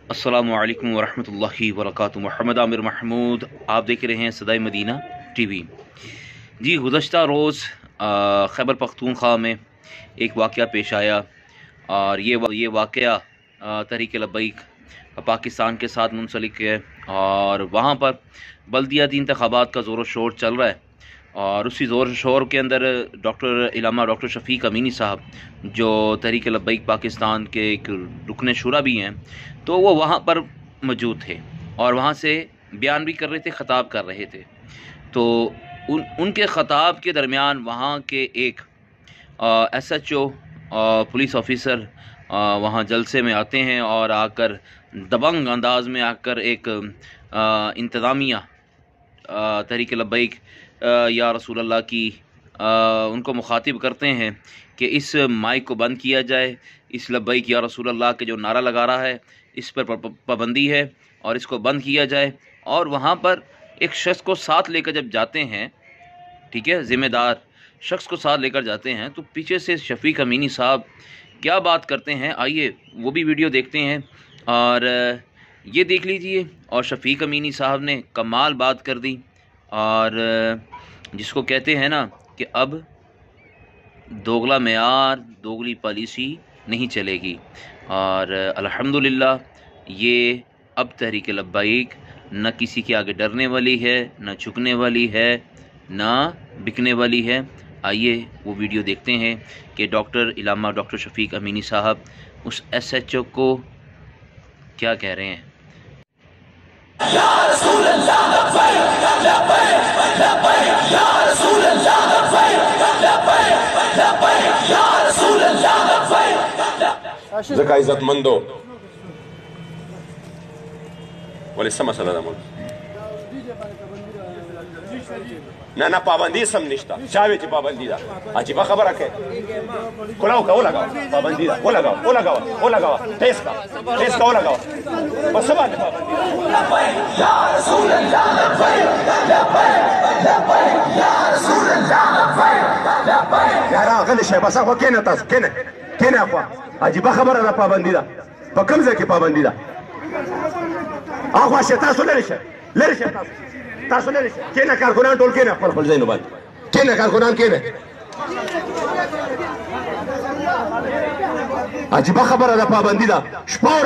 अस्सलामुअलैकुम वरहमतुल्लाहि वबरकातुहू। मोहम्मद आमिर महमूद, आप देख रहे हैं सदाए मदीना टीवी। जी, गुज़श्ता रोज़ खैबर पख्तूनख्वा में एक वाक़या पेश आया और ये वाक़या तहरीक लब्बैक पाकिस्तान के साथ मुंसलिक है और वहाँ पर बल्दियाती इंतखाबात का ज़ोर शोर चल रहा है और उसी ज़ोर शोर के अंदर डॉक्टर शफ़ीक अमीनी साहब, जो तहरीक लब्बैक पाकिस्तान के एक रुकन शुरा भी हैं, तो वो वहाँ पर मौजूद थे और वहाँ से बयान भी कर रहे थे, ख़ताब कर रहे थे। तो उनके ख़ताब के दरमियान वहाँ के एक SHO पुलिस ऑफिसर वहाँ जलसे में आते हैं और आकर दबंग अंदाज में आकर एक इंतज़ामिया तहरीक लब्बैक या रसूल अल्लाह की उनको मुखातिब करते हैं कि इस माइक को बंद किया जाए, इस लब्बैक या रसूल अल्लाह के जो नारा लगा रहा है इस पर पाबंदी है और इसको बंद किया जाए। और वहाँ पर एक शख्स को साथ लेकर जब जाते हैं, ठीक है, ज़िम्मेदार शख्स को साथ लेकर जाते हैं, तो पीछे से शफ़ीक अमीनी साहब क्या बात करते हैं, आइए वो भी वीडियो देखते हैं और ये देख लीजिए। और शफ़ीक अमीनी साहब ने कमाल बात कर दी और जिसको कहते हैं ना कि अब दोगला मेयार, दोगली पॉलिसी नहीं चलेगी। और अल्हम्दुलिल्लाह ये अब तहरीक लब्बैक न किसी के आगे डरने वाली है, न झुकने वाली है, न बिकने वाली है। आइए वो वीडियो देखते हैं कि डॉक्टर शफ़ीक अमीनी साहब उस SHO को क्या कह रहे हैं। ज़का इज़्ज़तमंदो बोले समझ ना ना पाबंदी सम निश्ता चावे की पाबंदी दा अजीबा खबर रखे खुलाओ का वो लगाओ पाबंदी दा वो लगाओ टेस्ट का वो लगाओ बस सब आने पाबंदी या रसूल अल्लाह यार अगले शे बस वो केने तास केने अखवा अजीबा खबर दा पाबंदी दा पकम से की पाबंदी दा अखवा शैतान सुले ले तासो ले केना कारकुनान टोल केना खपल जैनो बात केना कारकुनान केना अजीबा खबर दा पाबंदी दा शपोर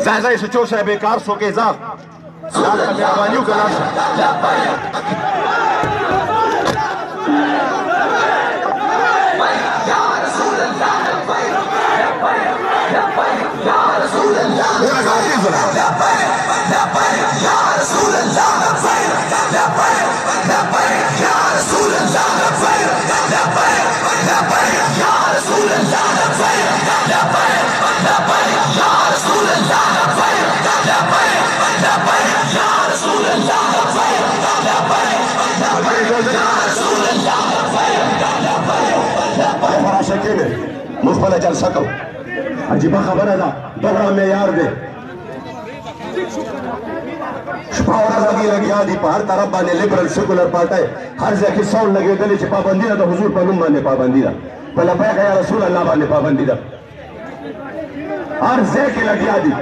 ज़ाज़ा से चोर से बेकार सो के जा साल का मेहरबानियों का मुखबला जलसा को अजीबा खबर है ना दोहरा में यार दे लगी आदि हर तरफ बाने लिबरल सेकुलर पार्टी हर जगह साउंड लगे दले से पाबंदी दा हुजूर पर माने पाबंदी दा भला पे या रसूल अल्लाह बाने पाबंदी दा हर जगह लगी आदि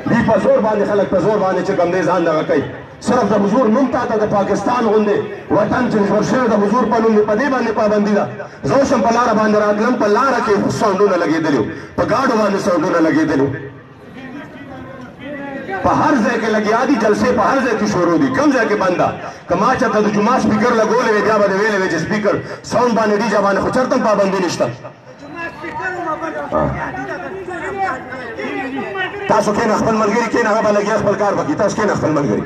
दी पजोर बाने खलक पजोर बाने च कम दे जान लगा कई सिर्फ द हुजूर मुमता दा पाकिस्तान होंदे वतन च वर्षे द हुजूर पर पदे बाने पाबंदी दा जोशम पलारा बांदर आदलम पलारा के साउंड न लगे दलियो पगाड़ बाने साउंड न लगे दलियो हर जगह लगी आदि जलसे हर जगह शुरू दी कम जगह बंदा कमा चाहता तो जुमा स्पीकर लगो ले जा बदे वेले वेच स्पीकर साउंड बाने दी जबान को चरतम पाबंदी निश्ता तासो के नखबल मलगरी के ना बा लगी खपल कार बकी तास के नखबल मलगरी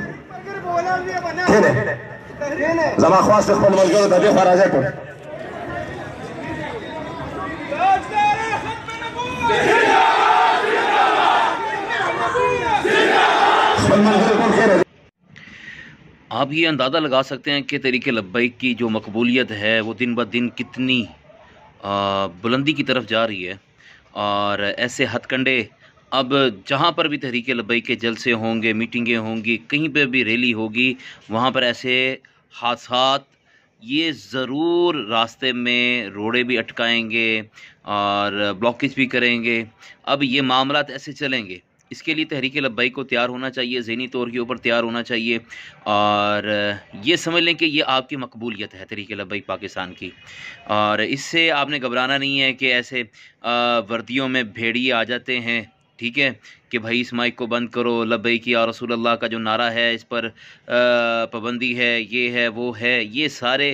केने जमा ख्वास खपल मलगरी द दे फराजे पर आप ये अंदाज़ा लगा सकते हैं कि तहरीक लब्बैक की जो मकबूलियत है वो दिन ब दिन कितनी बुलंदी की तरफ जा रही है। और ऐसे हथकंडे अब जहाँ पर भी तहरीक लब्बैक के जलसे होंगे, मीटिंगें होंगी, कहीं पे भी रैली होगी, वहाँ पर ऐसे हादसात ये ज़रूर रास्ते में रोड़े भी अटकाएंगे और ब्लॉकेज भी करेंगे। अब ये मामलात ऐसे चलेंगे, इसके लिए तहरीक लब्बैक को तैयार होना चाहिए, ज़हनी तौर के ऊपर तैयार होना चाहिए और ये समझ लें कि ये आपकी मकबूलियत है तहरीक लब्बैक पाकिस्तान की। और इससे आपने घबराना नहीं है कि ऐसे वर्दियों में भेड़िए आ जाते हैं, ठीक है, कि भाई इस माइक को बंद करो, लब्बैक या रसूल अल्लाह का जो नारा है इस पर पाबंदी है, ये है वो है। ये सारे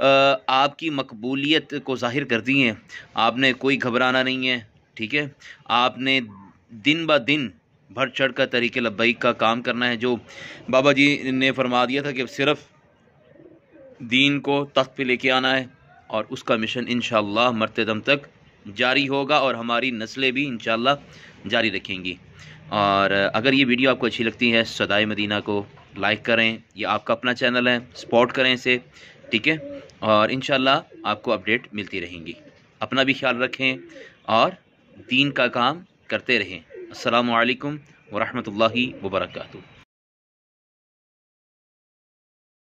आपकी मकबूलियत को ज़ाहिर करती हैं। आपने कोई घबराना नहीं है, ठीक है। आपने दिन ब दिन बढ़ चढ़ कर तहरीक लब्बैक का काम करना है। जो बाबा जी ने फरमा दिया था कि सिर्फ़ दीन को तख्त पे लेके आना है और उसका मिशन इंशाअल्लाह मरते दम तक जारी होगा और हमारी नस्लें भी इंशाअल्लाह जारी रखेंगी। और अगर ये वीडियो आपको अच्छी लगती है, सदाए मदीना को लाइक करें, ये आपका अपना चैनल है, सपोर्ट करें इसे, ठीक है। और इंशाअल्लाह आपको अपडेट मिलती रहेंगी। अपना भी ख्याल रखें और दीन का काम करते रहें। अस्सलामु अलैकुम व रहमतुल्लाहि व बरकातुहू।